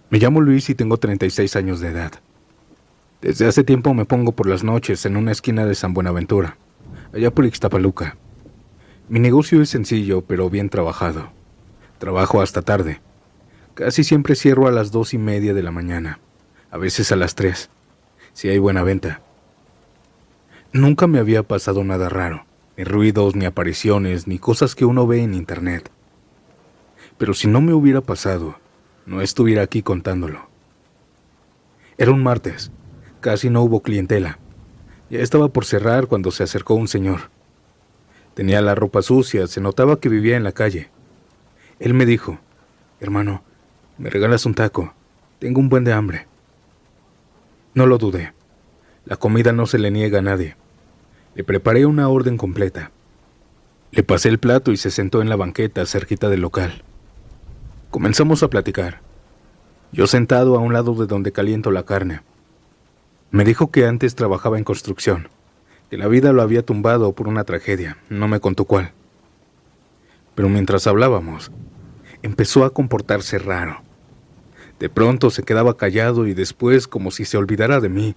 Me llamo Luis y tengo 36 años de edad. Desde hace tiempo me pongo por las noches en una esquina de San Buenaventura, allá por Ixtapaluca. Mi negocio es sencillo, pero bien trabajado. Trabajo hasta tarde. Casi siempre cierro a las 2:30 de la mañana, a veces a las 3, si hay buena venta. Nunca me había pasado nada raro, ni ruidos, ni apariciones, ni cosas que uno ve en internet. Pero si no me hubiera pasado, no estuviera aquí contándolo. Era un martes. Casi no hubo clientela. Ya estaba por cerrar cuando se acercó un señor. Tenía la ropa sucia, se notaba que vivía en la calle. Él me dijo: «Hermano, ¿me regalas un taco? Tengo un buen de hambre». No lo dudé. La comida no se le niega a nadie. Le preparé una orden completa. Le pasé el plato y se sentó en la banqueta cerquita del local. Comenzamos a platicar. Yo sentado a un lado de donde caliento la carne. Me dijo que antes trabajaba en construcción, que la vida lo había tumbado por una tragedia, no me contó cuál. Pero mientras hablábamos, empezó a comportarse raro. De pronto se quedaba callado y después, como si se olvidara de mí,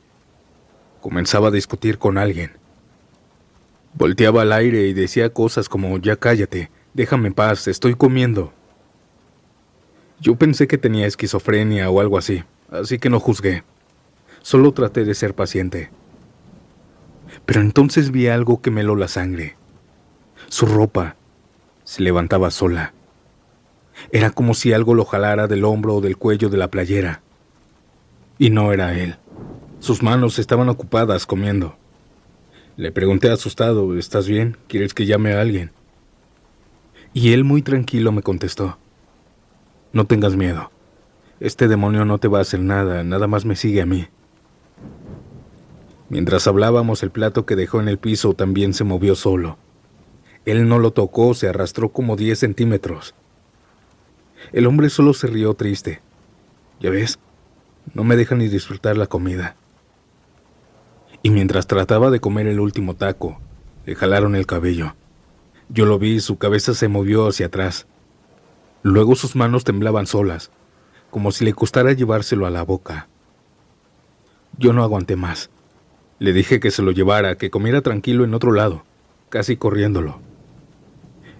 comenzaba a discutir con alguien. Volteaba al aire y decía cosas como: «Ya cállate, déjame en paz, estoy comiendo». Yo pensé que tenía esquizofrenia o algo así que no juzgué. Solo traté de ser paciente. Pero entonces vi algo que me heló la sangre. Su ropa se levantaba sola. Era como si algo lo jalara del hombro o del cuello de la playera. Y no era él. Sus manos estaban ocupadas comiendo. Le pregunté asustado: «¿Estás bien? ¿Quieres que llame a alguien?». Y él muy tranquilo me contestó: «No tengas miedo. Este demonio no te va a hacer nada, nada más me sigue a mí». Mientras hablábamos, el plato que dejó en el piso también se movió solo. Él no lo tocó, se arrastró como 10 centímetros. El hombre solo se rió triste. «Ya ves, no me deja ni disfrutar la comida». Y mientras trataba de comer el último taco, le jalaron el cabello. Yo lo vi, su cabeza se movió hacia atrás. Luego sus manos temblaban solas, como si le costara llevárselo a la boca. Yo no aguanté más. Le dije que se lo llevara, que comiera tranquilo en otro lado, casi corriéndolo.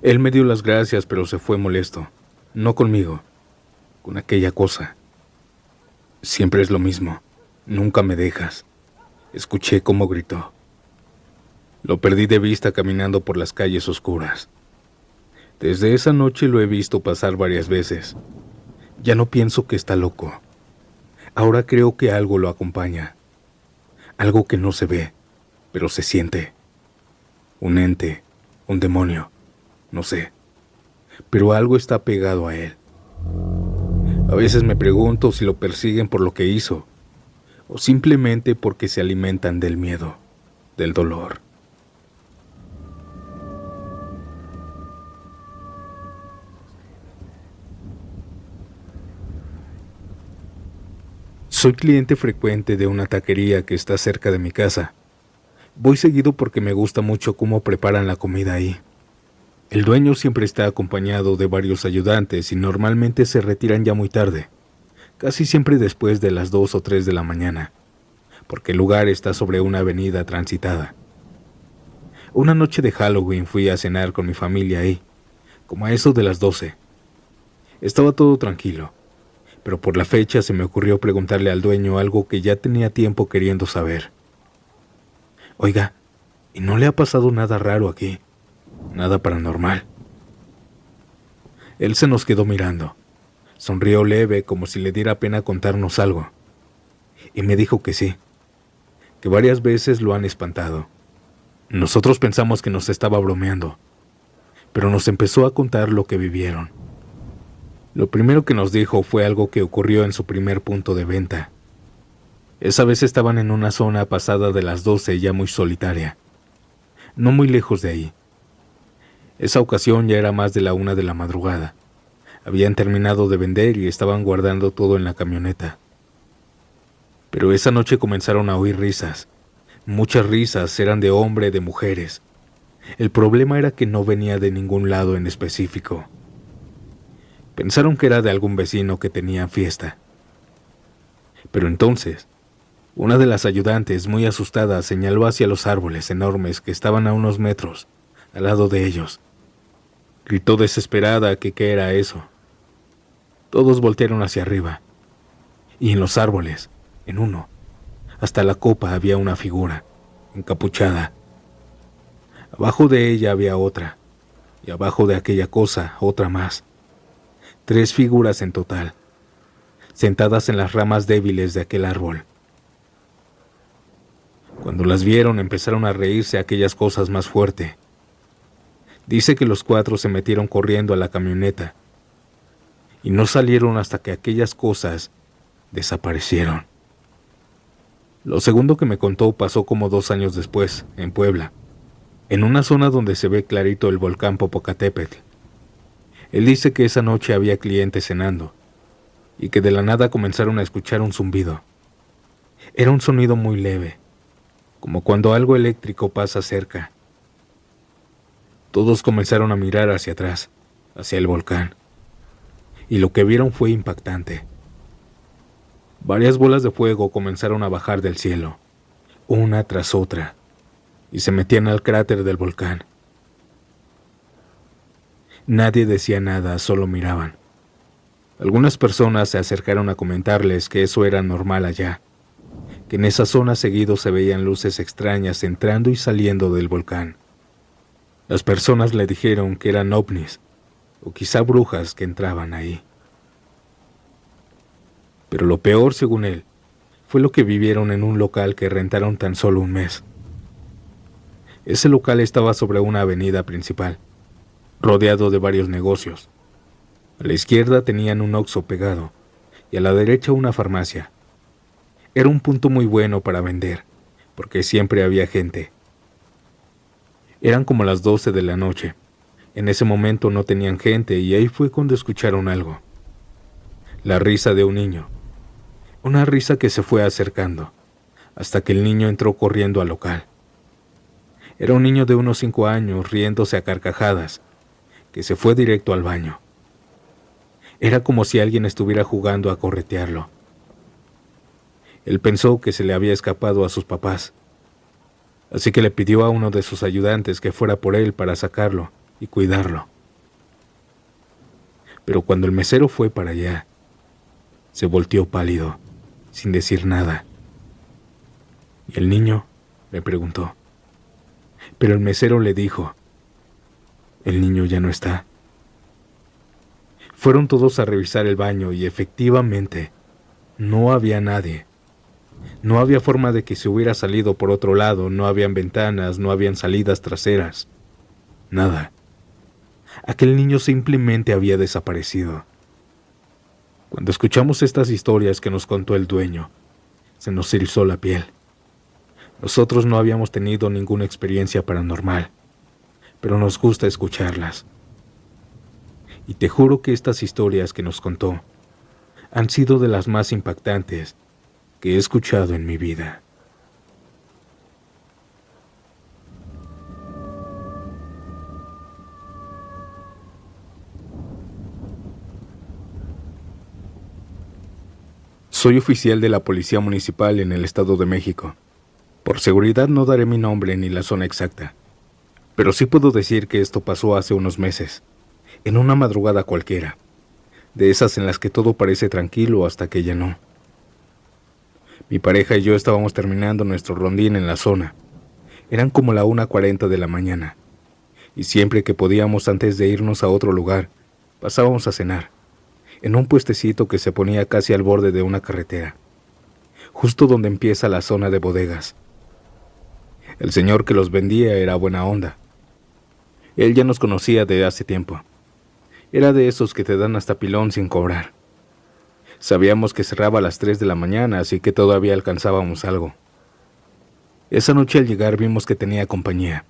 Él me dio las gracias, pero se fue molesto. No conmigo, con aquella cosa. «Siempre es lo mismo. Nunca me dejas». Escuché cómo gritó. Lo perdí de vista caminando por las calles oscuras. Desde esa noche lo he visto pasar varias veces. Ya no pienso que está loco. Ahora creo que algo lo acompaña. Algo que no se ve, pero se siente. Un ente, un demonio, no sé. Pero algo está pegado a él. A veces me pregunto si lo persiguen por lo que hizo, o simplemente porque se alimentan del miedo, del dolor. Soy cliente frecuente de una taquería que está cerca de mi casa. Voy seguido porque me gusta mucho cómo preparan la comida ahí. El dueño siempre está acompañado de varios ayudantes y normalmente se retiran ya muy tarde, casi siempre después de las 2 o 3 de la mañana, porque el lugar está sobre una avenida transitada. Una noche de Halloween fui a cenar con mi familia ahí, como a eso de las 12. Estaba todo tranquilo, pero por la fecha se me ocurrió preguntarle al dueño algo que ya tenía tiempo queriendo saber. «Oiga, ¿y no le ha pasado nada raro aquí? Nada paranormal». Él se nos quedó mirando. Sonrió leve, como si le diera pena contarnos algo. Y me dijo que sí, que varias veces lo han espantado. Nosotros pensamos que nos estaba bromeando, pero nos empezó a contar lo que vivieron. Lo primero que nos dijo fue algo que ocurrió en su primer punto de venta. Esa vez estaban en una zona pasada de las 12, ya muy solitaria, no muy lejos de ahí. Esa ocasión ya era más de la 1 de la madrugada. Habían terminado de vender y estaban guardando todo en la camioneta. Pero esa noche comenzaron a oír risas. Muchas risas, eran de hombre, de mujeres. El problema era que no venía de ningún lado en específico. Pensaron que era de algún vecino que tenía fiesta. Pero entonces, una de las ayudantes, muy asustada, señaló hacia los árboles enormes que estaban a unos metros, al lado de ellos. Gritó desesperada que qué era eso. Todos voltearon hacia arriba, y en los árboles, en uno, hasta la copa había una figura, encapuchada. Abajo de ella había otra, y abajo de aquella cosa otra más. 3 figuras en total, sentadas en las ramas débiles de aquel árbol. Cuando las vieron empezaron a reírse aquellas cosas más fuerte. Dice que los 4 se metieron corriendo a la camioneta y no salieron hasta que aquellas cosas desaparecieron. Lo segundo que me contó pasó como 2 años después, en Puebla, en una zona donde se ve clarito el volcán Popocatépetl. Él dice que esa noche había clientes cenando y que de la nada comenzaron a escuchar un zumbido. Era un sonido muy leve, como cuando algo eléctrico pasa cerca. Todos comenzaron a mirar hacia atrás, hacia el volcán, y lo que vieron fue impactante. Varias bolas de fuego comenzaron a bajar del cielo, una tras otra, y se metían al cráter del volcán. Nadie decía nada, solo miraban. Algunas personas se acercaron a comentarles que eso era normal allá, que en esa zona seguido se veían luces extrañas entrando y saliendo del volcán. Las personas le dijeron que eran ovnis, o quizá brujas que entraban ahí. Pero lo peor, según él, fue lo que vivieron en un local que rentaron tan solo un mes. Ese local estaba sobre una avenida principal, rodeado de varios negocios. A la izquierda tenían un Oxxo pegado y a la derecha una farmacia. Era un punto muy bueno para vender, porque siempre había gente. Eran como las 12 de la noche. En ese momento no tenían gente y ahí fue cuando escucharon algo. La risa de un niño. Una risa que se fue acercando, hasta que el niño entró corriendo al local. Era un niño de unos 5 años riéndose a carcajadas, que se fue directo al baño. Era como si alguien estuviera jugando a corretearlo. Él pensó que se le había escapado a sus papás, así que le pidió a uno de sus ayudantes que fuera por él para sacarlo y cuidarlo. Pero cuando el mesero fue para allá, se volteó pálido, sin decir nada. ¿Y el niño?, le preguntó. Pero el mesero le dijo, el niño ya no está. Fueron todos a revisar el baño y efectivamente no había nadie. No había forma de que se hubiera salido por otro lado, no habían ventanas, no habían salidas traseras. Nada. Aquel niño simplemente había desaparecido. Cuando escuchamos estas historias que nos contó el dueño, se nos erizó la piel. Nosotros no habíamos tenido ninguna experiencia paranormal, pero nos gusta escucharlas. Y te juro que estas historias que nos contó han sido de las más impactantes que he escuchado en mi vida. Soy oficial de la Policía Municipal en el Estado de México. Por seguridad no daré mi nombre ni la zona exacta, pero sí puedo decir que esto pasó hace unos meses, en una madrugada cualquiera, de esas en las que todo parece tranquilo hasta que ya no. Mi pareja y yo estábamos terminando nuestro rondín en la zona. Eran como la 1:40 de la mañana, y siempre que podíamos antes de irnos a otro lugar, pasábamos a cenar, en un puestecito que se ponía casi al borde de una carretera, justo donde empieza la zona de bodegas. El señor que los vendía era buena onda. Él ya nos conocía de hace tiempo. Era de esos que te dan hasta pilón sin cobrar. Sabíamos que cerraba a las 3 de la mañana, así que todavía alcanzábamos algo. Esa noche al llegar vimos que tenía compañía.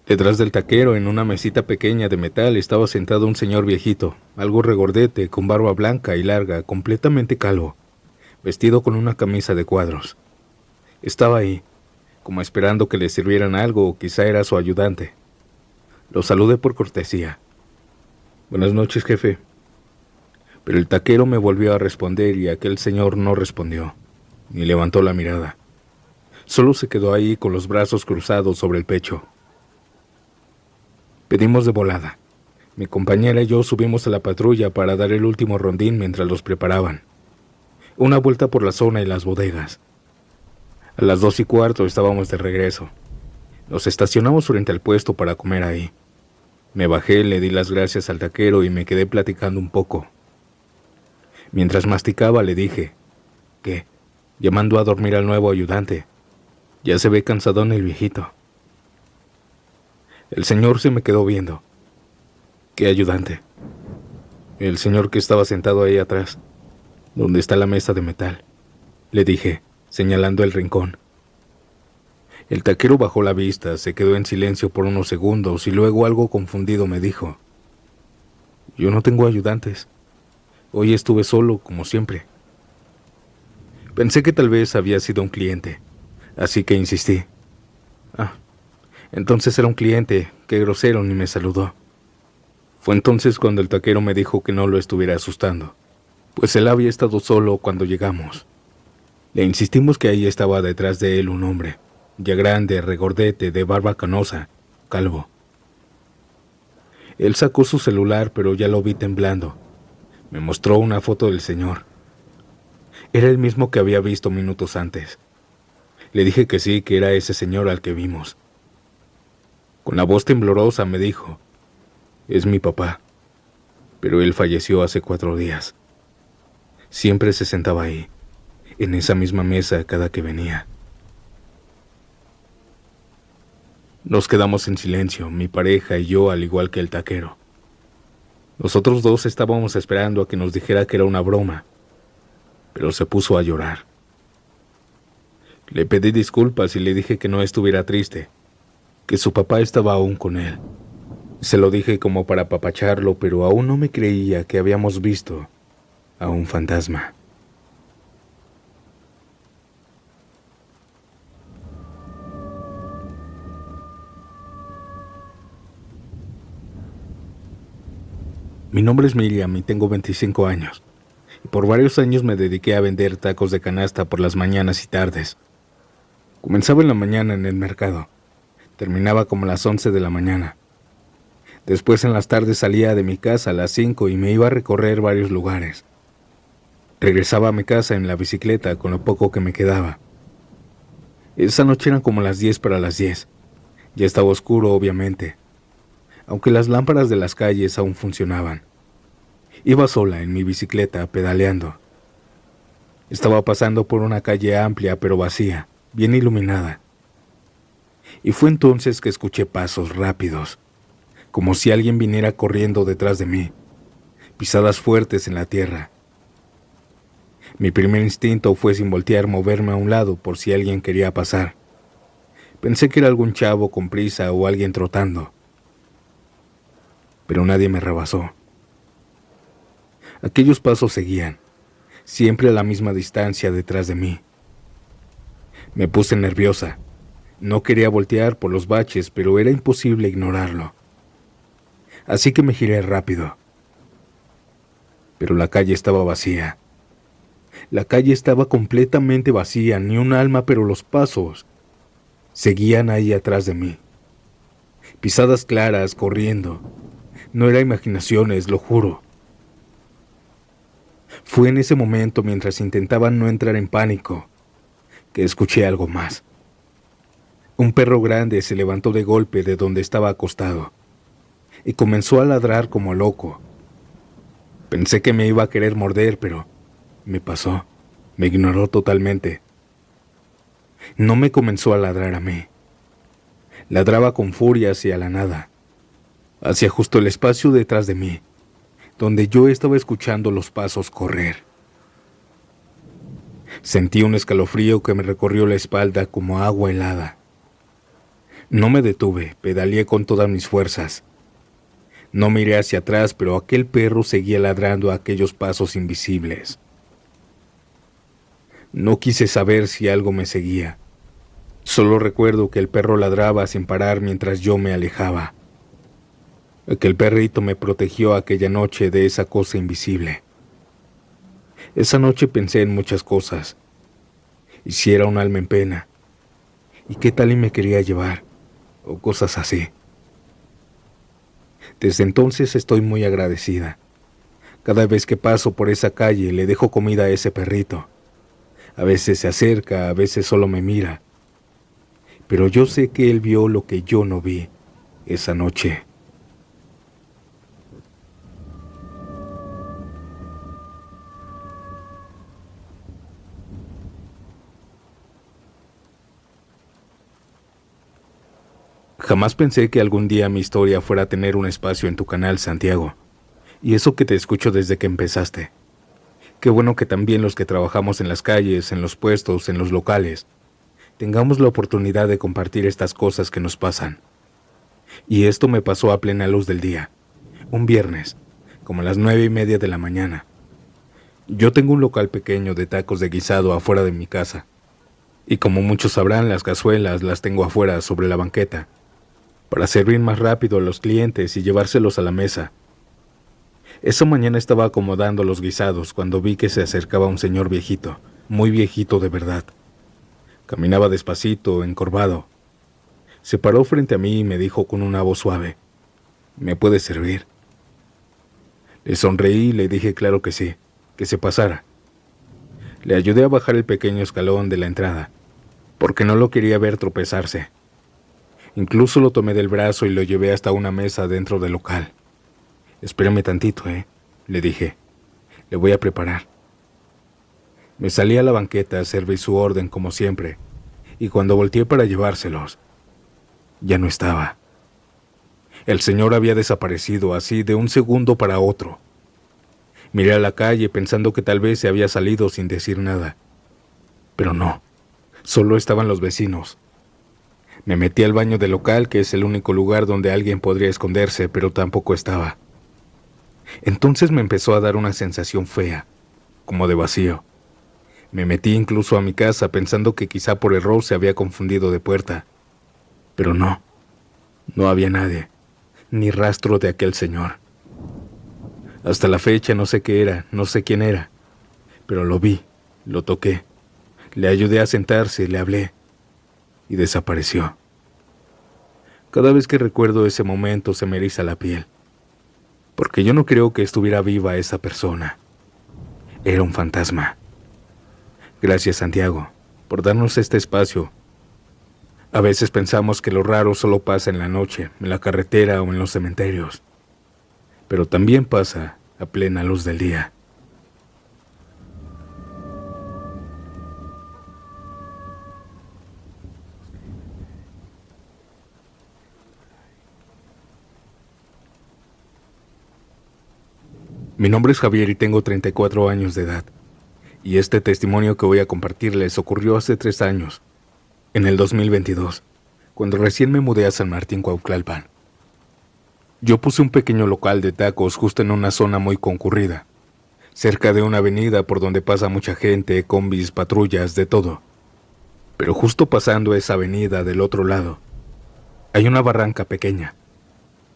Detrás del taquero, en una mesita pequeña de metal, estaba sentado un señor viejito, algo regordete, con barba blanca y larga, completamente calvo, vestido con una camisa de cuadros. Estaba ahí, como esperando que le sirvieran algo, o quizá era su ayudante. Lo saludé por cortesía. Buenas noches, jefe. Pero el taquero me volvió a responder y aquel señor no respondió, ni levantó la mirada. Solo se quedó ahí con los brazos cruzados sobre el pecho. Pedimos de volada. Mi compañera y yo subimos a la patrulla para dar el último rondín mientras los preparaban. Una vuelta por la zona y las bodegas. A las 2:15 estábamos de regreso. Nos estacionamos frente al puesto para comer ahí. Me bajé, le di las gracias al taquero y me quedé platicando un poco. Mientras masticaba le dije, ¿qué? Llamando a dormir al nuevo ayudante. Ya se ve cansadón el viejito. El señor se me quedó viendo. ¿Qué ayudante? El señor que estaba sentado ahí atrás, donde está la mesa de metal, le dije, señalando el rincón. El taquero bajó la vista, se quedó en silencio por unos segundos y luego algo confundido me dijo, yo no tengo ayudantes. Hoy estuve solo, como siempre. Pensé que tal vez había sido un cliente, así que insistí. Entonces era un cliente, qué grosero, ni me saludó. Fue entonces cuando el taquero me dijo que no lo estuviera asustando, pues él había estado solo cuando llegamos. Le insistimos que ahí estaba detrás de él un hombre, ya grande, regordete, de barba canosa, calvo. Él sacó su celular, pero ya lo vi temblando. Me mostró una foto del señor. Era el mismo que había visto minutos antes. Le dije que sí, que era ese señor al que vimos. Con la voz temblorosa me dijo, es mi papá, pero él falleció hace 4 días. Siempre se sentaba ahí, en esa misma mesa cada que venía. Nos quedamos en silencio, mi pareja y yo, al igual que el taquero. Nosotros dos estábamos esperando a que nos dijera que era una broma, pero se puso a llorar. Le pedí disculpas y le dije que no estuviera triste, que su papá estaba aún con él. Se lo dije como para apapacharlo, pero aún no me creía que habíamos visto a un fantasma. Mi nombre es Miriam y tengo 25 años. Y por varios años me dediqué a vender tacos de canasta por las mañanas y tardes. Comenzaba en la mañana en el mercado. Terminaba como a las 11 de la mañana. Después en las tardes salía de mi casa a las 5 y me iba a recorrer varios lugares. Regresaba a mi casa en la bicicleta con lo poco que me quedaba. Esa noche eran como las 10 para las 10. Ya estaba oscuro, obviamente, aunque las lámparas de las calles aún funcionaban. Iba sola en mi bicicleta, pedaleando. Estaba pasando por una calle amplia pero vacía, bien iluminada. Y fue entonces que escuché pasos rápidos, como si alguien viniera corriendo detrás de mí, pisadas fuertes en la tierra. Mi primer instinto fue, sin voltear, moverme a un lado por si alguien quería pasar. Pensé que era algún chavo con prisa o alguien trotando. Pero nadie me rebasó. Aquellos pasos seguían, siempre a la misma distancia detrás de mí. Me puse nerviosa. No quería voltear por los baches, pero era imposible ignorarlo. Así que me giré rápido. Pero la calle estaba vacía. La calle estaba completamente vacía, ni un alma, pero los pasos seguían ahí atrás de mí. Pisadas claras, corriendo. No era imaginaciones, lo juro. Fue en ese momento, mientras intentaba no entrar en pánico, que escuché algo más. Un perro grande se levantó de golpe de donde estaba acostado y comenzó a ladrar como loco. Pensé que me iba a querer morder, pero me pasó. Me ignoró totalmente. No me comenzó a ladrar a mí. Ladraba con furia hacia la nada, hacia justo el espacio detrás de mí, donde yo estaba escuchando los pasos correr. Sentí un escalofrío que me recorrió la espalda como agua helada. No me detuve, pedaleé con todas mis fuerzas. No miré hacia atrás, pero aquel perro seguía ladrando a aquellos pasos invisibles. No quise saber si algo me seguía. Solo recuerdo que el perro ladraba sin parar mientras yo me alejaba. Aquel perrito me protegió aquella noche de esa cosa invisible. Esa noche pensé en muchas cosas. Y si era un alma en pena. ¿Y qué tal y me quería llevar? O cosas así. Desde entonces estoy muy agradecida. Cada vez que paso por esa calle le dejo comida a ese perrito. A veces se acerca, a veces solo me mira. Pero yo sé que él vio lo que yo no vi esa noche. Jamás pensé que algún día mi historia fuera a tener un espacio en tu canal, Santiago. Y eso que te escucho desde que empezaste. Qué bueno que también los que trabajamos en las calles, en los puestos, en los locales, tengamos la oportunidad de compartir estas cosas que nos pasan. Y esto me pasó a plena luz del día, un viernes, como a las 9:30 de la mañana. Yo tengo un local pequeño de tacos de guisado afuera de mi casa. Y como muchos sabrán, las cazuelas las tengo afuera sobre la banqueta, para servir más rápido a los clientes y llevárselos a la mesa. Esa mañana estaba acomodando los guisados cuando vi que se acercaba un señor viejito, muy viejito de verdad. Caminaba despacito, encorvado. Se paró frente a mí y me dijo con una voz suave: ¿me puede servir? Le sonreí y le dije claro que sí, que se pasara. Le ayudé a bajar el pequeño escalón de la entrada, porque no lo quería ver tropezarse. Incluso lo tomé del brazo y lo llevé hasta una mesa dentro del local. Espérame tantito, le dije. Le voy a preparar. Me salí a la banqueta, serví su orden como siempre, y cuando volteé para llevárselos, ya no estaba. El señor había desaparecido así de un segundo para otro. Miré a la calle pensando que tal vez se había salido sin decir nada. Pero no, solo estaban los vecinos. Me metí al baño del local, que es el único lugar donde alguien podría esconderse, pero tampoco estaba. Entonces me empezó a dar una sensación fea, como de vacío. Me metí incluso a mi casa pensando que quizá por error se había confundido de puerta. Pero no, no había nadie, ni rastro de aquel señor. Hasta la fecha no sé qué era, no sé quién era, pero lo vi, lo toqué, le ayudé a sentarse, le hablé, y desapareció. Cada vez que recuerdo ese momento se me eriza la piel, porque yo no creo que estuviera viva esa persona. Era un fantasma. Gracias, Santiago, por darnos este espacio. A veces pensamos que lo raro solo pasa en la noche, en la carretera o en los cementerios, pero también pasa a plena luz del día. Mi nombre es Javier y tengo 34 años de edad. Y este testimonio que voy a compartirles ocurrió hace 3 años, en el 2022, cuando recién me mudé a San Martín, Cuautlalpan. Yo puse un pequeño local de tacos justo en una zona muy concurrida, cerca de una avenida por donde pasa mucha gente, combis, patrullas, de todo. Pero justo pasando esa avenida del otro lado, hay una barranca pequeña,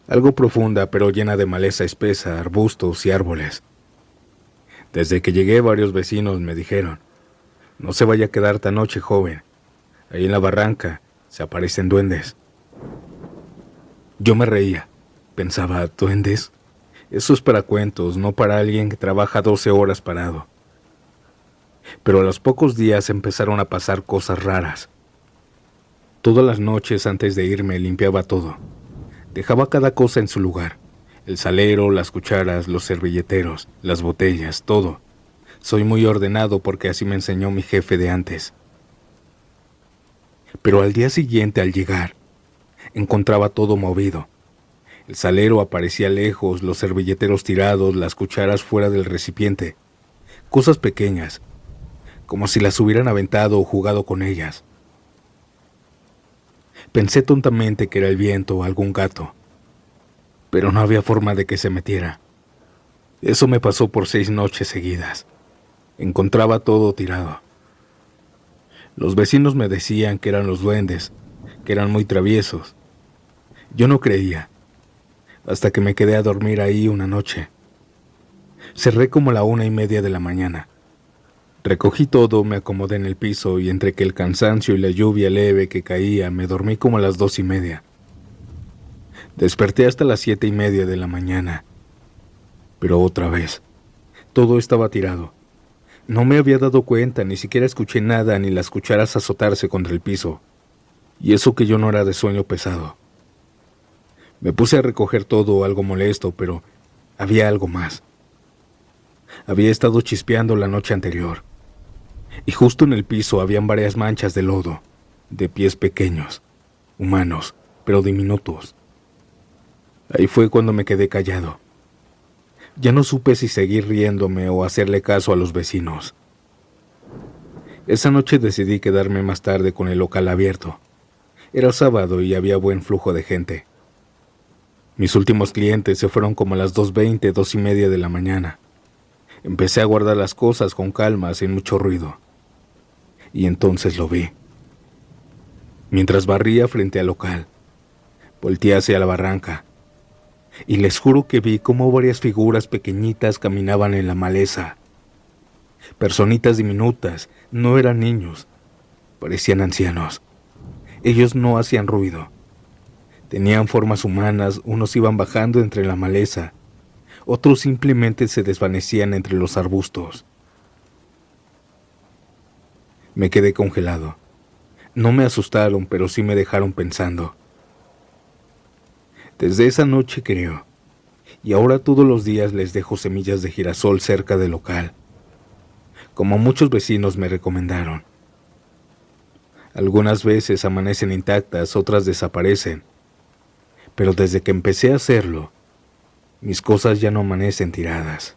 algo profunda pero llena de maleza espesa, arbustos y árboles. Desde que llegué varios vecinos me dijeron: no se vaya a quedar tan noche, joven, ahí en la barranca se aparecen duendes. Yo me reía, pensaba, ¿duendes? Eso es para cuentos, no para alguien que trabaja 12 horas parado. Pero a los pocos días empezaron a pasar cosas raras. Todas las noches antes de irme limpiaba todo. Dejaba cada cosa en su lugar. El salero, las cucharas, los servilleteros, las botellas, todo. Soy muy ordenado porque así me enseñó mi jefe de antes. Pero al día siguiente, al llegar, encontraba todo movido. El salero aparecía lejos, los servilleteros tirados, las cucharas fuera del recipiente. Cosas pequeñas, como si las hubieran aventado o jugado con ellas. Pensé tontamente que era el viento o algún gato, pero no había forma de que se metiera. Eso me pasó por 6 noches seguidas. Encontraba todo tirado. Los vecinos me decían que eran los duendes, que eran muy traviesos. Yo no creía, hasta que me quedé a dormir ahí una noche. Cerré como a la 1:30 de la mañana, Recogí todo, me acomodé en el piso y entre que el cansancio y la lluvia leve que caía, me dormí como a las 2:30. Desperté hasta las 7:30 de la mañana. Pero otra vez, todo estaba tirado. No me había dado cuenta, ni siquiera escuché nada ni las cucharas azotarse contra el piso. Y eso que yo no era de sueño pesado. Me puse a recoger todo algo molesto, pero había algo más. Había estado chispeando la noche anterior. Y justo en el piso habían varias manchas de lodo, de pies pequeños, humanos, pero diminutos. Ahí fue cuando me quedé callado. Ya no supe si seguir riéndome o hacerle caso a los vecinos. Esa noche decidí quedarme más tarde con el local abierto. Era sábado y había buen flujo de gente. Mis últimos clientes se fueron como a las 2:20, 2:30 de la mañana. Empecé a guardar las cosas con calma, sin mucho ruido. Y entonces lo vi. Mientras barría frente al local, volteé hacia la barranca. Y les juro que vi cómo varias figuras pequeñitas caminaban en la maleza. Personitas diminutas, no eran niños, parecían ancianos. Ellos no hacían ruido. Tenían formas humanas, unos iban bajando entre la maleza, otros simplemente se desvanecían entre los arbustos. Me quedé congelado. No me asustaron, pero sí me dejaron pensando. Desde esa noche creo, y ahora todos los días les dejo semillas de girasol cerca del local, como muchos vecinos me recomendaron. Algunas veces amanecen intactas, otras desaparecen, pero desde que empecé a hacerlo, mis cosas ya no amanecen tiradas.